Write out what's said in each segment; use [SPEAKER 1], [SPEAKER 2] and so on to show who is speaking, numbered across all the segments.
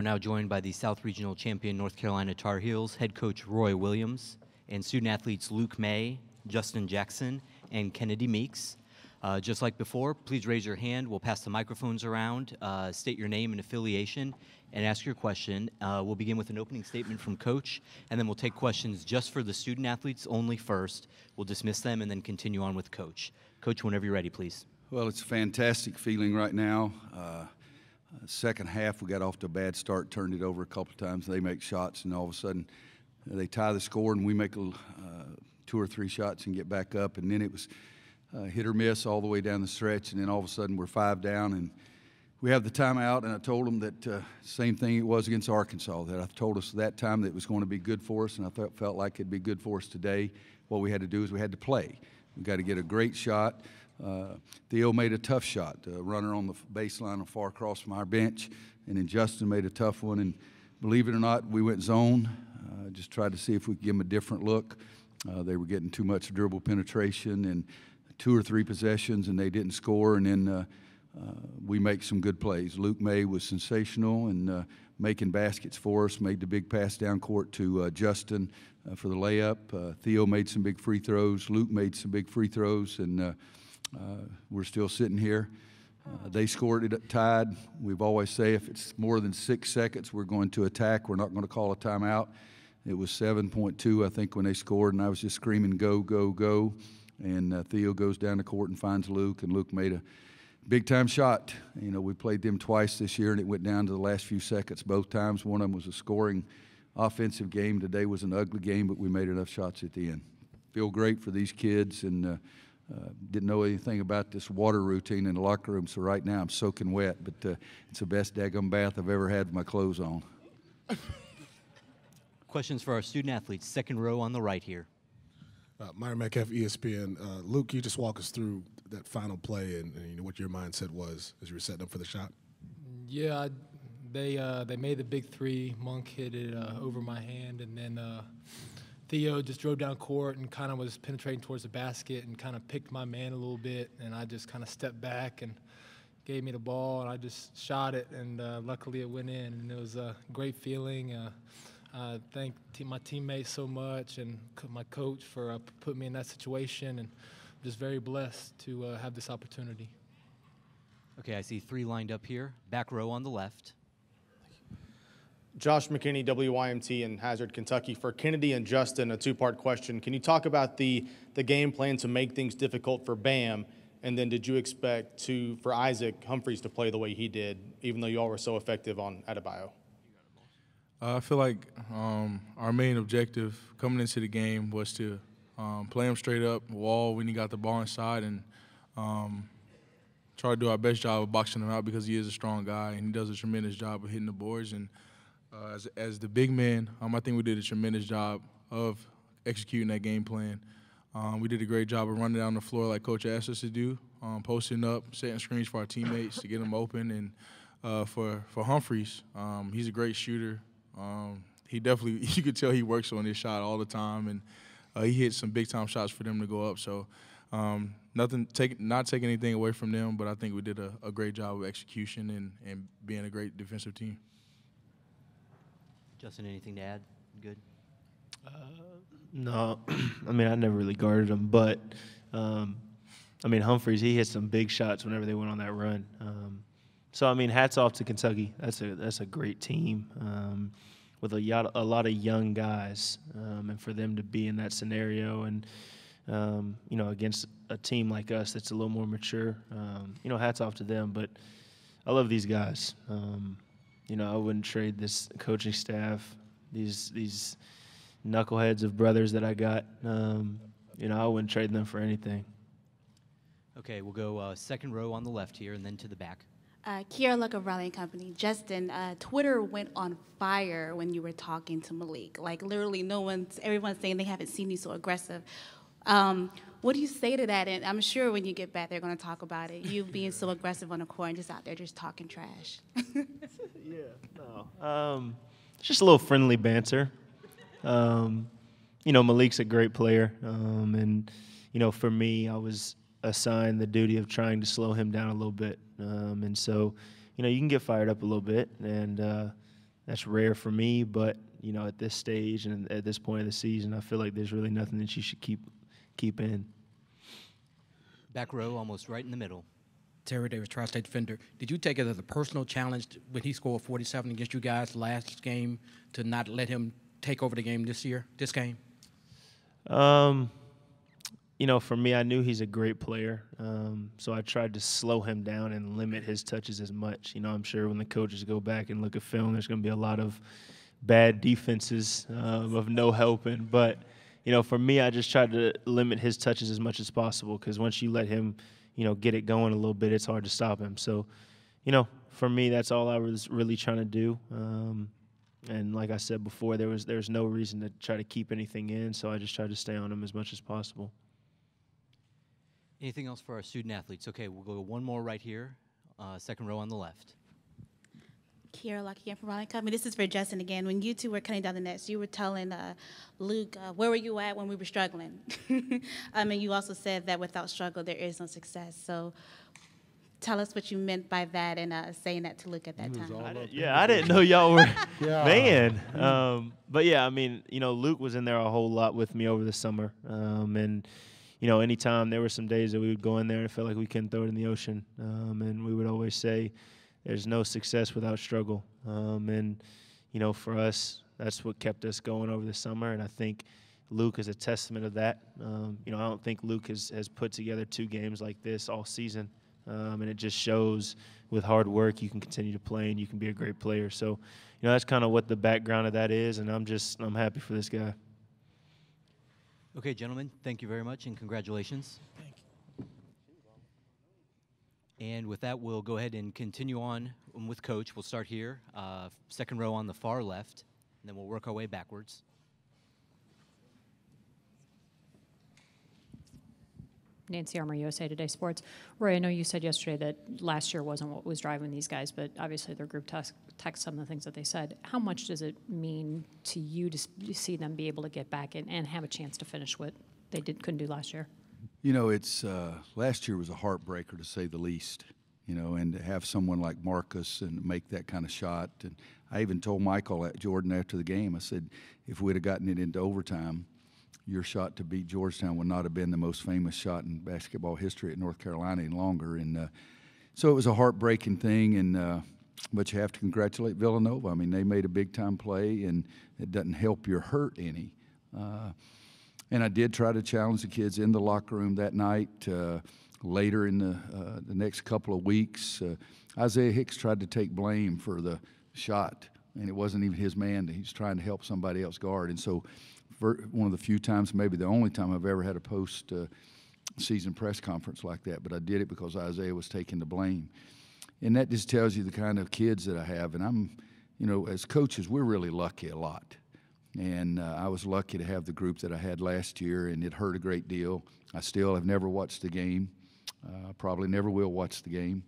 [SPEAKER 1] We're now joined by the South Regional Champion North Carolina Tar Heels head coach Roy Williams and student athletes Luke Maye, Justin Jackson, and Kennedy Meeks. Just like before, please raise your hand. We'll pass the microphones around, state your name and affiliation, and ask your question. We'll begin with an opening statement from Coach, and then we'll take questions just for the student athletes only first. We'll dismiss them and then continue on with Coach. Coach, whenever you're ready, please.
[SPEAKER 2] Well, it's a fantastic feeling right now. Second half, we got off to a bad start, turned it over a couple of times. They make shots, and all of a sudden they tie the score, and we make 2 or 3 shots and get back up. And then it was hit or miss all the way down the stretch, and then all of a sudden we're 5 down, and we have the timeout. And I told them that same thing it was against Arkansas, that I told us that time that it was going to be good for us, and I felt like it'd be good for us today. What we had to do is we had to play. We got to get a great shot. Theo made a tough shot, runner on the baseline far across from our bench, and then Justin made a tough one. And believe it or not, we went zone, just tried to see if we could give them a different look. They were getting too much dribble penetration and 2 or 3 possessions, and they didn't score. And then we make some good plays. Luke Maye was sensational and making baskets for us, made the big pass down court to Justin for the layup. Theo made some big free throws. Luke made some big free throws, and we're still sitting here. They scored it tied. We've always say if it's more than 6 seconds, we're going to attack. We're not going to call a timeout. It was 7.2, I think, when they scored, and I was just screaming, go, go, go. And Theo goes down the court and finds Luke, and Luke made a big-time shot. You know, we played them twice this year, and it went down to the last few seconds both times. One of them was a scoring offensive game. Today was an ugly game, but we made enough shots at the end. Feel great for these kids, and didn't know anything about this water routine in the locker room, so right now I'm soaking wet, but it's the best daggum bath I've ever had with my clothes on.
[SPEAKER 1] Questions for our student athletes, second row on the right here.
[SPEAKER 3] Myron Metcalf, ESPN. Luke, can you just walk us through that final play and you know, what your mindset was as you were setting up for the shot?
[SPEAKER 4] Yeah, they made the big 3. Monk hit it over my hand, and then Theo just drove down court and kind of was penetrating towards the basket and kind of picked my man a little bit, and I just kind of stepped back and gave me the ball, and I just shot it, and luckily it went in, and it was a great feeling. I thank my teammates so much and my coach for putting me in that situation, and I'm just very blessed to have this opportunity.
[SPEAKER 1] Okay, I see 3 lined up here. Back row on the left.
[SPEAKER 5] Josh McKinney, WYMT in Hazard, Kentucky. For Kennedy and Justin, a 2-part question. Can you talk about the game plan to make things difficult for Bam? And then did you expect for Isaac Humphries to play the way he did, even though you all were so effective on Adebayo?
[SPEAKER 6] I feel like our main objective coming into the game was to play him straight up, wall when he got the ball inside, and try to do our best job of boxing him out because he is a strong guy and he does a tremendous job of hitting the boards. And as the big man, I think we did a tremendous job of executing that game plan. We did a great job of running down the floor like Coach asked us to do, posting up, setting screens for our teammates to get them open. And for Humphries, he's a great shooter. He definitely, you could tell he works on his shot all the time, and he hit some big-time shots for them to go up. So not taking anything away from them, but I think we did a great job of execution and being a great defensive team.
[SPEAKER 1] Justin, anything to add? Good?
[SPEAKER 7] No, I mean, I never really guarded him, but, I mean, Humphries, he hit some big shots whenever they went on that run. So, I mean, hats off to Kentucky. That's a great team with a lot of young guys, and for them to be in that scenario and, you know, against a team like us that's a little more mature, you know, hats off to them. But I love these guys. You know, I wouldn't trade this coaching staff, these knuckleheads of brothers that I got. You know, I wouldn't trade them for anything.
[SPEAKER 1] Okay, we'll go second row on the left here and then to the back.
[SPEAKER 8] Kiara Luck of Raleigh & Company. Justin, Twitter went on fire when you were talking to Malik. Like, literally everyone's saying they haven't seen you so aggressive. What do you say to that? And I'm sure when you get back, they're going to talk about it. You being so aggressive on the court and just out there just talking trash.
[SPEAKER 7] It's just a little friendly banter. You know, Malik's a great player. And, you know, for me, I was assigned the duty of trying to slow him down a little bit. And so, you know, you can get fired up a little bit. And, that's rare for me. But you know, at this stage and at this point of the season, I feel like there's really nothing that you should keep in.
[SPEAKER 1] Back row, almost right in the middle.
[SPEAKER 9] Terry Davis, Tri-State defender. Did you take it as a personal challenge when he scored 47 against you guys last game to not let him take over the game this game?
[SPEAKER 7] You know, for me, I knew he's a great player, so I tried to slow him down and limit his touches as much. You know, I'm sure when the coaches go back and look at film, there's going to be a lot of bad defenses of no helping. But, you know, for me, I just tried to limit his touches as much as possible because once you let him, you know, get it going a little bit, it's hard to stop him. So, you know, for me, that's all I was really trying to do. And like I said before, there's no reason to try to keep anything in, so I just tried to stay on him as much as possible.
[SPEAKER 1] Anything else for our student athletes? Okay, we'll go one more right here, second row on the left.
[SPEAKER 8] Kiera Locke again from Raleigh Company. This is for Justin again. When you two were cutting down the nets, you were telling Luke, where were you at when we were struggling? And you also said that without struggle, there is no success. So tell us what you meant by that and saying that to Luke at that time.
[SPEAKER 7] I didn't know y'all were, man. But, yeah, I mean, you know, Luke was in there a whole lot with me over the summer. And, you know, anytime there were some days that we would go in there and felt like we couldn't throw it in the ocean. And we would always say, there's no success without struggle. And, you know, for us, that's what kept us going over the summer. And I think Luke is a testament of that. You know, I don't think Luke has put together 2 games like this all season. And it just shows with hard work you can continue to play and you can be a great player. So, you know, that's kind of what the background of that is. And I'm happy for this guy.
[SPEAKER 1] Okay, gentlemen, thank you very much and congratulations.
[SPEAKER 9] Thank you.
[SPEAKER 1] And with that, we'll go ahead and continue on with Coach. We'll start here, second row on the far left, and then we'll work our way backwards.
[SPEAKER 10] Nancy Armour, USA Today Sports. Roy, I know you said yesterday that last year wasn't what was driving these guys, but obviously their group text some of the things that they said. How much does it mean to you to see them be able to get back and have a chance to finish what they couldn't do last year?
[SPEAKER 2] You know, it's last year was a heartbreaker to say the least. You know, and to have someone like Marcus and make that kind of shot. And I even told Michael Jordan after the game, I said, if we'd have gotten it into overtime, your shot to beat Georgetown would not have been the most famous shot in basketball history at North Carolina any longer. And so it was a heartbreaking thing. And but you have to congratulate Villanova. I mean, they made a big-time play, and it doesn't help your hurt any. And I did try to challenge the kids in the locker room that night. Later in the next couple of weeks, Isaiah Hicks tried to take blame for the shot, and it wasn't even his man. He's trying to help somebody else guard. And so one of the few times, maybe the only time I've ever had a post-season press conference like that, but I did it because Isaiah was taking the blame. And that just tells you the kind of kids that I have. And I'm, you know, as coaches, we're really lucky a lot. And I was lucky to have the group that I had last year, and it hurt a great deal. I still have never watched the game. Probably never will watch the game.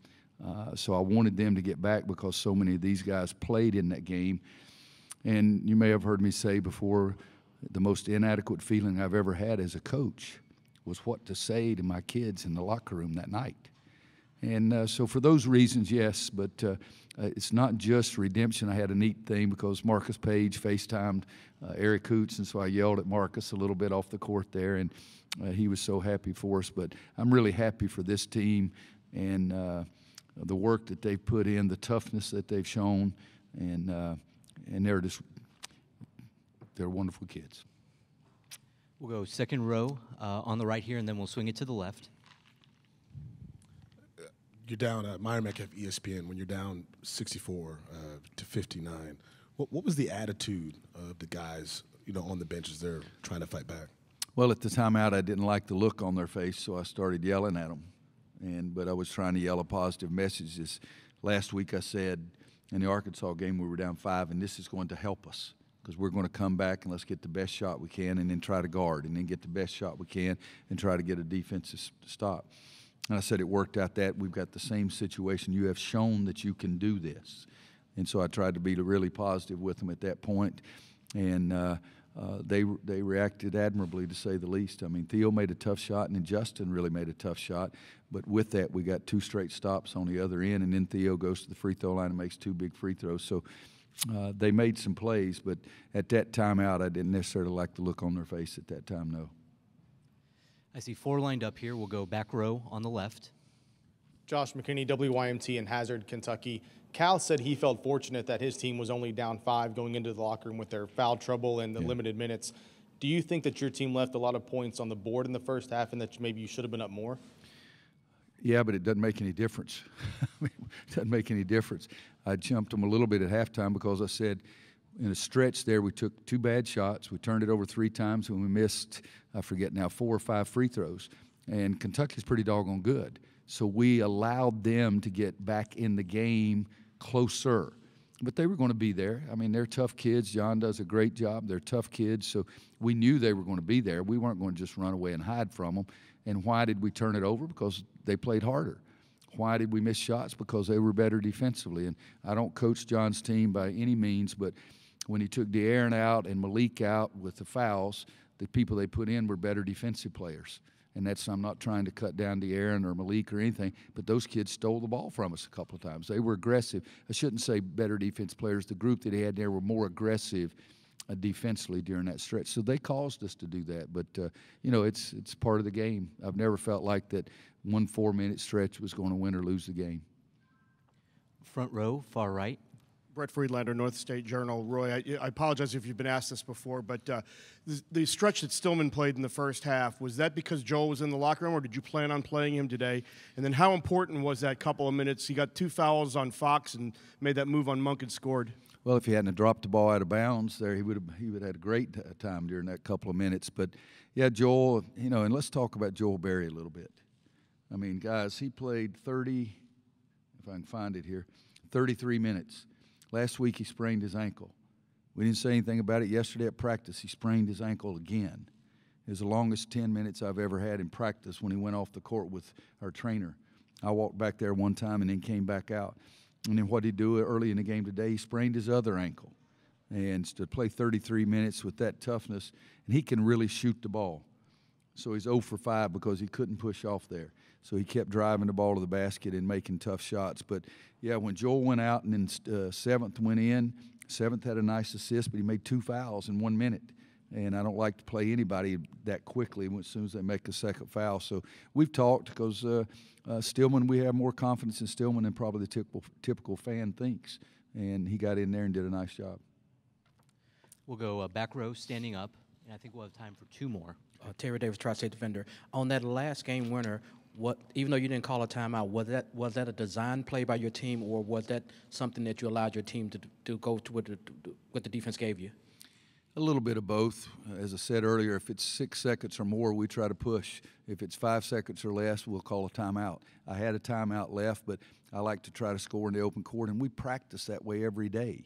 [SPEAKER 2] So I wanted them to get back because so many of these guys played in that game. And you may have heard me say before, the most inadequate feeling I've ever had as a coach was what to say to my kids in the locker room that night. And so for those reasons, yes, but it's not just redemption. I had a neat thing because Marcus Page FaceTimed Eric Hoots, and so I yelled at Marcus a little bit off the court there, and he was so happy for us. But I'm really happy for this team and the work that they've put in, the toughness that they've shown, and they're wonderful kids.
[SPEAKER 1] We'll go second row on the right here, and then we'll swing it to the left.
[SPEAKER 3] You're down at Myron Metcalf, ESPN, when you're down 64 to 59. What was the attitude of the guys, you know, on the benches there trying to fight back?
[SPEAKER 2] Well, at the timeout, I didn't like the look on their face, so I started yelling at them. But I was trying to yell a positive message. This last week I said in the Arkansas game we were down 5, and this is going to help us because we're going to come back and let's get the best shot we can and then try to guard and then get the best shot we can and try to get a defensive stop. And I said it worked out that we've got the same situation. You have shown that you can do this. And so I tried to be really positive with them at that point. And they reacted admirably, to say the least. I mean, Theo made a tough shot, and then Justin really made a tough shot. But with that, we got 2 straight stops on the other end, and then Theo goes to the free throw line and makes 2 big free throws. So They made some plays, but at that timeout, I didn't necessarily like the look on their face at that time, no.
[SPEAKER 1] I see 4 lined up here. We'll go back row on the left.
[SPEAKER 5] Josh McKinney, WYMT in Hazard, Kentucky. Cal said he felt fortunate that his team was only down 5 going into the locker room with their foul trouble and the limited minutes. Do you think that your team left a lot of points on the board in the first half and that maybe you should have been up more?
[SPEAKER 2] Yeah, but it doesn't make any difference. It doesn't make any difference. I jumped them a little bit at halftime because I said in a stretch there we took 2 bad shots. We turned it over 3 times and we missed, I forget now, 4 or 5 free throws. And Kentucky's pretty doggone good. So we allowed them to get back in the game closer. But they were going to be there. I mean, they're tough kids. John does a great job. They're tough kids. So we knew they were going to be there. We weren't going to just run away and hide from them. And why did we turn it over? Because they played harder. Why did we miss shots? Because they were better defensively. And I don't coach John's team by any means, but when he took De'Aaron out and Malik out with the fouls, the people they put in were better defensive players. And that's, I'm not trying to cut down De'Aaron or Malik or anything, but those kids stole the ball from us a couple of times. They were aggressive. I shouldn't say better defense players. The group that he had there were more aggressive defensively during that stretch. So they caused us to do that. But, you know, it's part of the game. I've never felt like that 1 4-minute stretch was going to win or lose the game.
[SPEAKER 1] Front row, far right.
[SPEAKER 11] Brett Friedlander, North State Journal. Roy, I apologize if you've been asked this before, but the stretch that Stillman played in the first half, was that because Joel was in the locker room, or did you plan on playing him today? And then how important was that couple of minutes? He got 2 fouls on Fox and made that move on Monk and scored.
[SPEAKER 2] Well, if he hadn't dropped the ball out of bounds there, he would have had a great time during that couple of minutes. But, yeah, Joel, you know, and let's talk about Joel Berry a little bit. I mean, guys, he played 30, if I can find it here, 33 minutes. Last week he sprained his ankle. We didn't say anything about it yesterday at practice. He sprained his ankle again. It was the longest 10 minutes I've ever had in practice when he went off the court with our trainer. I walked back there one time and then came back out. And then what did he do early in the game today? He sprained his other ankle. And to play 33 minutes with that toughness, and he can really shoot the ball. So he's 0 for 5 because he couldn't push off there. So he kept driving the ball to the basket and making tough shots. But, yeah, when Joel went out and then 7th went in, 7th had a nice assist, but he made 2 fouls in 1 minute. And I don't like to play anybody that quickly as soon as they make a second foul. So we've talked because Stillman, we have more confidence in Stillman than probably the typical fan thinks. And he got in there and did a nice job.
[SPEAKER 1] We'll go back row, standing up, and I think we'll have time for 2 more.
[SPEAKER 9] Terry Davis, Tri-State defender. On that last game winner, even though you didn't call a timeout, was that a design play by your team, or was that something that you allowed your team to go to what the defense gave you?
[SPEAKER 2] A little bit of both. As I said earlier, if it's 6 seconds or more, we try to push. If it's 5 seconds or less, we'll call a timeout. I had a timeout left, but I like to try to score in the open court, and we practice that way every day.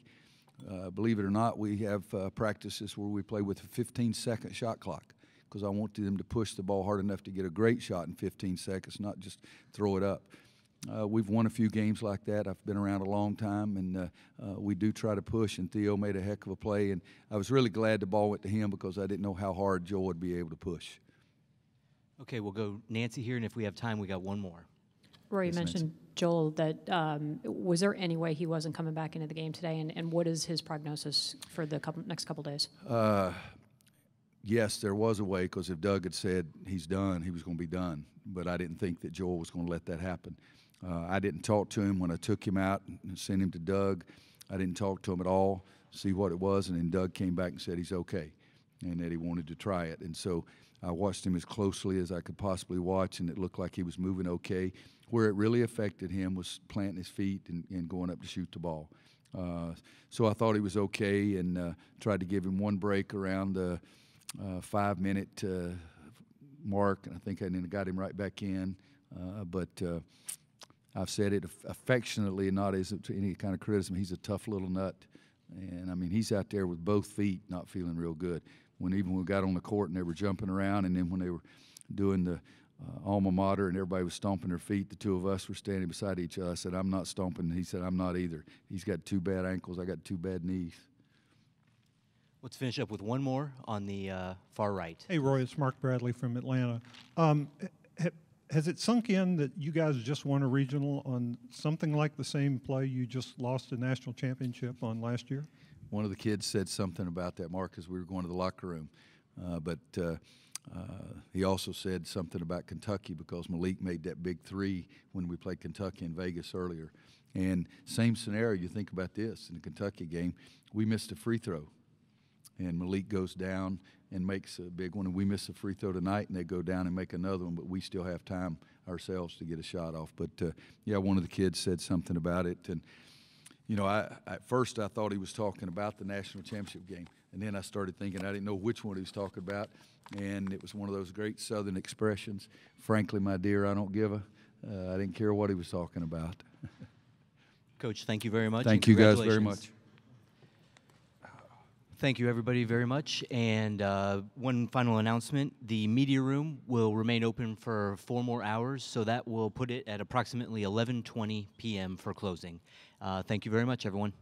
[SPEAKER 2] Believe it or not, we have practices where we play with a 15-second shot clock because I want them to push the ball hard enough to get a great shot in 15 seconds, not just throw it up. We've won a few games like that. I've been around a long time, and we do try to push, and Theo made a heck of a play. And I was really glad the ball went to him because I didn't know how hard Joel would be able to push.
[SPEAKER 1] Okay, we'll go Nancy here, and if we have time, we got 1 more.
[SPEAKER 10] Roy, you
[SPEAKER 2] Yes,
[SPEAKER 10] mentioned
[SPEAKER 2] Nancy.
[SPEAKER 10] Joel, that was there any way he wasn't coming back into the game today, and what is his prognosis for the next couple days?
[SPEAKER 2] Yes, there was a way because if Doug had said he's done, he was going to be done. But I didn't think that Joel was going to let that happen. I didn't talk to him when I took him out and sent him to Doug. I didn't talk to him at all, see what it was, and then Doug came back and said he's okay and that he wanted to try it. And so I watched him as closely as I could possibly watch, and it looked like he was moving okay. Where it really affected him was planting his feet and going up to shoot the ball. So I thought he was okay and tried to give him 1 break around the 5-minute mark, and I think I got him right back in. But I've said it affectionately and not as any kind of criticism. He's a tough little nut. And, I mean, he's out there with both feet not feeling real good. Even when we got on the court and they were jumping around, and then when they were doing the alma mater and everybody was stomping their feet, the 2 of us were standing beside each other. I said, I'm not stomping. He said, I'm not either. He's got 2 bad ankles. I got 2 bad knees.
[SPEAKER 1] Let's finish up with 1 more on the far right.
[SPEAKER 12] Hey, Roy, it's Mark Bradley from Atlanta. Has it sunk in that you guys just won a regional on something like the same play you just lost a national championship on last year?
[SPEAKER 2] One of the kids said something about that, Mark, as we were going to the locker room. But he also said something about Kentucky because Malik made that big three when we played Kentucky in Vegas earlier. And same scenario, you think about this, in the Kentucky game, we missed a free throw. And Malik goes down and makes a big one, and we miss a free throw tonight, and they go down and make another one, but we still have time ourselves to get a shot off. But, yeah, one of the kids said something about it. And, you know, at first I thought he was talking about the national championship game, and then I started thinking I didn't know which one he was talking about, and it was one of those great Southern expressions. Frankly, my dear, I don't give a I didn't care what he was talking about.
[SPEAKER 1] Coach, thank you very much.
[SPEAKER 2] Thank you guys very much.
[SPEAKER 1] Thank you, everybody, very much. And one final announcement. The media room will remain open for 4 more hours, so that will put it at approximately 11:20 p.m. for closing. Thank you very much, everyone.